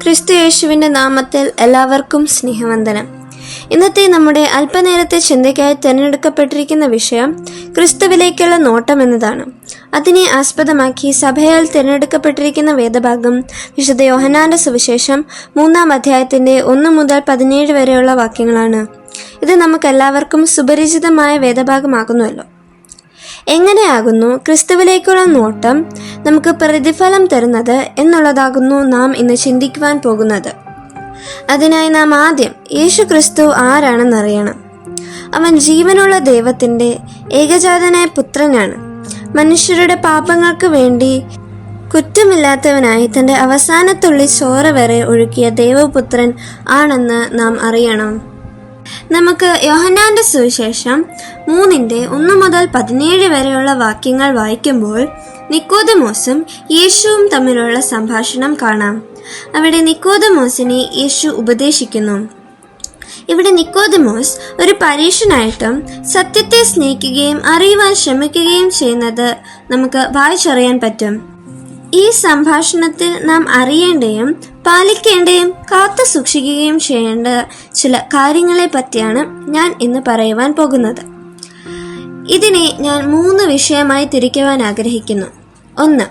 ക്രിസ്തു യേശുവിൻ്റെ നാമത്തിൽ എല്ലാവർക്കും സ്നേഹവന്ദനം. ഇന്നത്തെ നമ്മുടെ അല്പനേരത്തെ ചിന്തയ്ക്കായി തിരഞ്ഞെടുക്കപ്പെട്ടിരിക്കുന്ന വിഷയം ക്രിസ്തുവിലേക്കുള്ള നോട്ടം എന്നതാണ്. അതിനെ ആസ്പദമാക്കി സഭയാൽ തിരഞ്ഞെടുക്കപ്പെട്ടിരിക്കുന്ന വേദഭാഗം വിശുദ്ധ യോഹന്നാന്റെ സുവിശേഷം 3-ാം അധ്യായത്തിന്റെ 1 മുതൽ 17 വരെയുള്ള വാക്യങ്ങളാണ്. ഇത് നമുക്കെല്ലാവർക്കും സുപരിചിതമായ വേദഭാഗമാകുന്നുവല്ലോ. എങ്ങനെയാകുന്നു ക്രിസ്തുവിലേക്കുള്ള നോട്ടം നമുക്ക് പ്രതിഫലം തരുന്നത് എന്നുള്ളതാകുന്നു നാം ഇന്ന് ചിന്തിക്കുവാൻ പോകുന്നത്. അതിനായി നാം ആദ്യം യേശു ക്രിസ്തു ആരാണെന്നറിയണം. അവൻ ജീവനുള്ള ദൈവത്തിൻ്റെ ഏകജാതനായ പുത്രനാണ്. മനുഷ്യരുടെ പാപങ്ങൾക്ക് വേണ്ടി കുറ്റമില്ലാത്തവനായി തൻ്റെ അവസാനത്തുള്ളി ചോര വരെ ഒഴുക്കിയ ദൈവപുത്രൻ ആണെന്ന് നാം അറിയണം. നമുക്ക് യോഹന്നാന്റെ സുവിശേഷം 3-1 മുതൽ 17 വരെയുള്ള വാക്യങ്ങൾ വായിക്കുമ്പോൾ നിക്കോദെമോസും യേശുവും തമ്മിലുള്ള സംഭാഷണം കാണാം. അവിടെ നിക്കോദെമോസിനെ യേശു ഉപദേശിക്കുന്നു. ഇവിടെ നിക്കോദെമോസ് ഒരു പരീക്ഷനായിട്ടും സത്യത്തെ സ്നേഹിക്കുകയും അറിയുവാൻ ശ്രമിക്കുകയും ചെയ്യുന്നത് നമുക്ക് വായിച്ചറിയാൻ പറ്റും. ഈ സംഭാഷണത്തിൽ നാം അറിയേണ്ടയും പാലിക്കേണ്ടയും കാത്തു സൂക്ഷിക്കുകയും ചെയ്യേണ്ട ചില കാര്യങ്ങളെ പറ്റിയാണ് ഞാൻ ഇന്ന് പറയുവാൻ പോകുന്നത്. ഇതിനെ ഞാൻ 3 വിഷയമായി തിരിക്കുവാൻ ആഗ്രഹിക്കുന്നു. 1.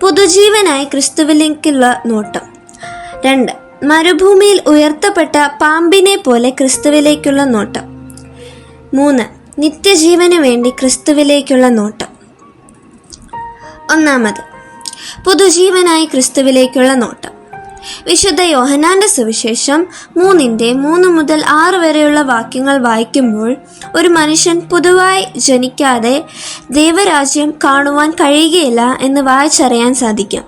പുതുജീവനായി ക്രിസ്തുവിലേക്കുള്ള നോട്ടം. 2. മരുഭൂമിയിൽ ഉയർത്തപ്പെട്ട പാമ്പിനെ പോലെ ക്രിസ്തുവിലേക്കുള്ള നോട്ടം. 3. നിത്യജീവന് വേണ്ടി ക്രിസ്തുവിലേക്കുള്ള നോട്ടം. 1. പുതുജീവനായി ക്രിസ്തുവിലേക്കുള്ള നോട്ടം. വിശുദ്ധ യോഹന്നാന്റെ സുവിശേഷം 3 മുതൽ 6 വരെയുള്ള വാക്യങ്ങൾ വായിക്കുമ്പോൾ ഒരു മനുഷ്യൻ പുതുവായി ജനിക്കാതെ ദൈവരാജ്യം കാണുവാൻ കഴിയുകയില്ല എന്ന് വായിച്ചറിയാൻ സാധിക്കും.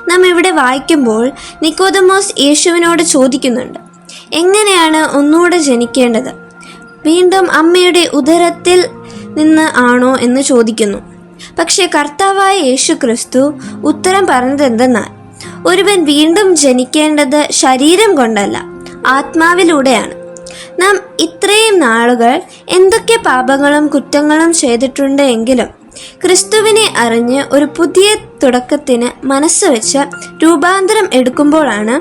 നാം ഇവിടെ വായിക്കുമ്പോൾ നിക്കോദെമോസ് യേശുവിനോട് ചോദിക്കുന്നുണ്ട്, എങ്ങനെയാണ് ഒന്നുകൂടെ ജനിക്കേണ്ടത്? വീണ്ടും അമ്മയുടെ ഉദരത്തിൽ നിന്ന് ആണോ എന്ന് ചോദിക്കുന്നു. പക്ഷേ കർത്താവായ യേശു ക്രിസ്തു ഉത്തരം പറഞ്ഞതെന്തെന്നാൽ, ഒരുവൻ വീണ്ടും ജനിക്കേണ്ടത് ശരീരം കൊണ്ടല്ല, ആത്മാവിലൂടെയാണ്. നാം ഇത്രയും നാളുകൾ എന്തൊക്കെ പാപങ്ങളും കുറ്റങ്ങളും ചെയ്തിട്ടുണ്ട് എങ്കിലും ക്രിസ്തുവിനെ അറിഞ്ഞ് ഒരു പുതിയ തുടക്കത്തിന് മനസ്സ് വെച്ച് രൂപാന്തരം എടുക്കുമ്പോഴാണ്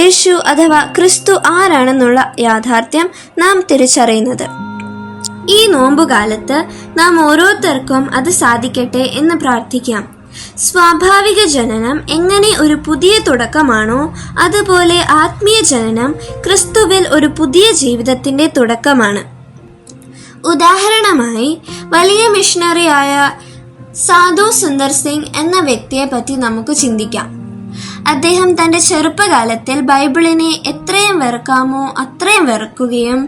യേശു അഥവാ ക്രിസ്തു ആരാണെന്നുള്ള യാഥാർത്ഥ്യം നാം തിരിച്ചറിയുന്നത്. ഈ നോമ്പുകാലത്ത് നാം ഓരോരുത്തർക്കും അത് സാധിക്കട്ടെ എന്ന് പ്രാർത്ഥിക്കാം. സ്വാഭാവിക ജനനം എങ്ങനെ ഒരു പുതിയ തുടക്കമാണോ, അതുപോലെ ആത്മീയ ജനനം ക്രിസ്തുവിൽ ഒരു പുതിയ ജീവിതത്തിന്റെ തുടക്കമാണ്. ഉദാഹരണമായി വലിയ മിഷണറിയായ സാധു സുന്ദർ സിംഗ് എന്ന വ്യക്തിയെ പറ്റി നമുക്ക് ചിന്തിക്കാം. അദ്ദേഹം തൻ്റെ ചെറുപ്പകാലത്തിൽ ബൈബിളിനെ എത്രയും വെറുക്കാമോ അത്രയും വെറുക്കുകയും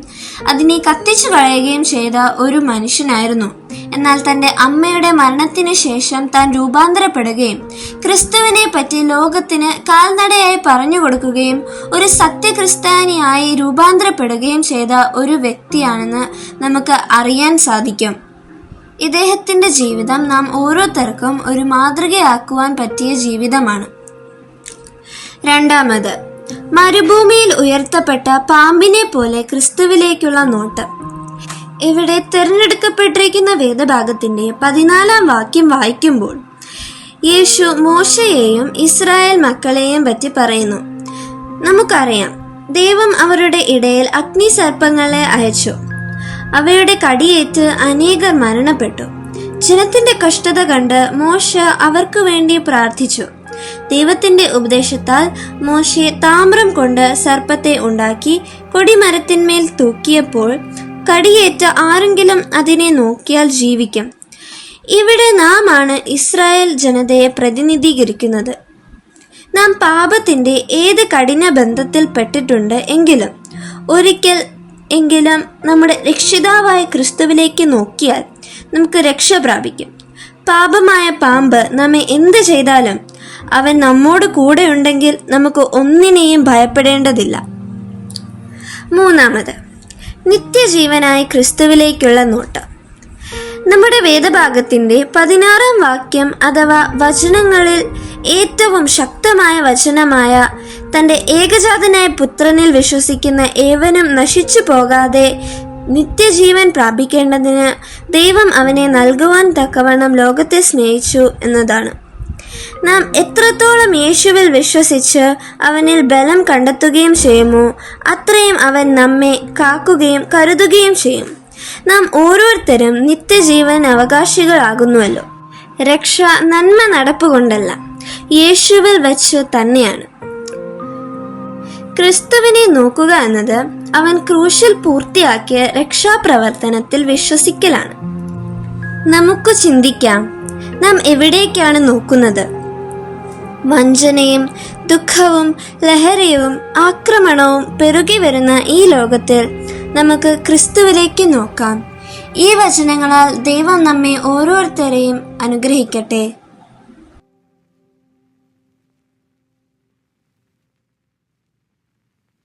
അതിനെ കത്തിച്ചു കളയുകയും ചെയ്ത ഒരു മനുഷ്യനായിരുന്നു. എന്നാൽ തൻ്റെ അമ്മയുടെ മരണത്തിന് ശേഷം താൻ രൂപാന്തരപ്പെടുകയും ക്രിസ്തുവിനെ പറ്റി ലോകത്തിന് കാൽനടയായി പറഞ്ഞു കൊടുക്കുകയും ഒരു സത്യക്രിസ്ത്യാനിയായി രൂപാന്തരപ്പെടുകയും ചെയ്ത ഒരു വ്യക്തിയാണെന്ന് നമുക്ക് അറിയാൻ സാധിക്കും. ഇദ്ദേഹത്തിൻ്റെ ജീവിതം നാം ഓരോരുത്തർക്കും ഒരു മാതൃകയാക്കുവാൻ പറ്റിയ ജീവിതമാണ്. 2. മരുഭൂമിയിൽ ഉയർത്തപ്പെട്ട പാമ്പിനെ പോലെ ക്രിസ്തുവിലേക്കുള്ള നോട്ടം. ഇവിടെ തിരഞ്ഞെടുക്കപ്പെട്ടിരിക്കുന്ന വേദഭാഗത്തിന്റെ 14-ാം വാക്യം വായിക്കുമ്പോൾ യേശു മോശയെയും ഇസ്രായേൽ മക്കളെയും പറ്റി പറയുന്നു. നമുക്കറിയാം, ദൈവം അവരുടെ ഇടയിൽ അഗ്നിസർപ്പങ്ങളെ അയച്ചു. അവയുടെ കടിയേറ്റ് അനേകർ മരണപ്പെട്ടു. ജനത്തിന്റെ കഷ്ടത കണ്ട് മോശ അവർക്ക് വേണ്ടി പ്രാർത്ഥിച്ചു. ദൈവത്തിന്റെ ഉപദേശത്താൽ മോശെ താമ്രം കൊണ്ട് സർപ്പത്തെ ഉണ്ടാക്കി കൊടിമരത്തിന്മേൽ തൂക്കിയപ്പോൾ കടിയേറ്റ ആരെങ്കിലും അതിനെ നോക്കിയാൽ ജീവിക്കും. ഇവിടെ നാം ആണ് ഇസ്രായേൽ ജനതയെ പ്രതിനിധീകരിക്കുന്നത്. നാം പാപത്തിന്റെ ഏത് കഠിന ബന്ധത്തിൽ പെട്ടിട്ടുണ്ട് എങ്കിലും ഒരിക്കൽ എങ്കിലും നമ്മുടെ രക്ഷിതാവായ ക്രിസ്തുവിലേക്ക് നോക്കിയാൽ നമുക്ക് രക്ഷ പ്രാപിക്കും. പാപമായ പാമ്പ് നമ്മെ എന്ത് ചെയ്താലും അവൻ നമ്മോട് കൂടെ ഉണ്ടെങ്കിൽ നമുക്ക് ഒന്നിനെയും ഭയപ്പെടേണ്ടതില്ല. മൂന്നാമത്, നിത്യജീവനായ ക്രിസ്തുവിലേക്കുള്ള നോട്ടം. നമ്മുടെ വേദഭാഗത്തിന്റെ 16-ാം വാക്യം അഥവാ വചനങ്ങളിൽ ഏറ്റവും ശക്തമായ വചനമായ തൻ്റെ ഏകജാതനായ പുത്രനിൽ വിശ്വസിക്കുന്ന ഏവനും നശിച്ചു പോകാതെ നിത്യജീവൻ പ്രാപിക്കേണ്ടതിന് ദൈവം അവനെ നൽകുവാൻ തക്കവണ്ണം ലോകത്തെ സ്നേഹിച്ചു എന്നതാണ്. നാം എത്രത്തോളം യേശുവിൽ വിശ്വസിച്ച് അവനിൽ ബലം കണ്ടെത്തുകയും ചെയ്യുമോ അത്രയും അവൻ നമ്മെ കാക്കുകയും കരുതുകയും ചെയ്യും. നാം ഓരോരുത്തരും നിത്യജീവൻ അവകാശികളാകുന്നുവല്ലോ. രക്ഷ നന്മ നടപ്പുകൊണ്ടല്ല, യേശുവിൽ വെച്ച് തന്നെയാണ്. ക്രിസ്തുവിനെ നോക്കുക എന്നത് അവൻ ക്രൂശിൽ പൂർത്തിയാക്കിയ രക്ഷാപ്രവർത്തനത്തിൽ വിശ്വസിക്കലാണ്. നമുക്ക് ചിന്തിക്കാം, നാം എവിടേക്കാണ് നോക്കുന്നത്? വഞ്ചനയും ദുഃഖവും ലഹരിയും ആക്രമണവും പെരുകി വരുന്ന ഈ ലോകത്തിൽ നമുക്ക് ക്രിസ്തുവിലേക്ക് നോക്കാം. ഈ വചനങ്ങളാൽ ദൈവം നമ്മെ ഓരോരുത്തരെയും അനുഗ്രഹിക്കട്ടെ.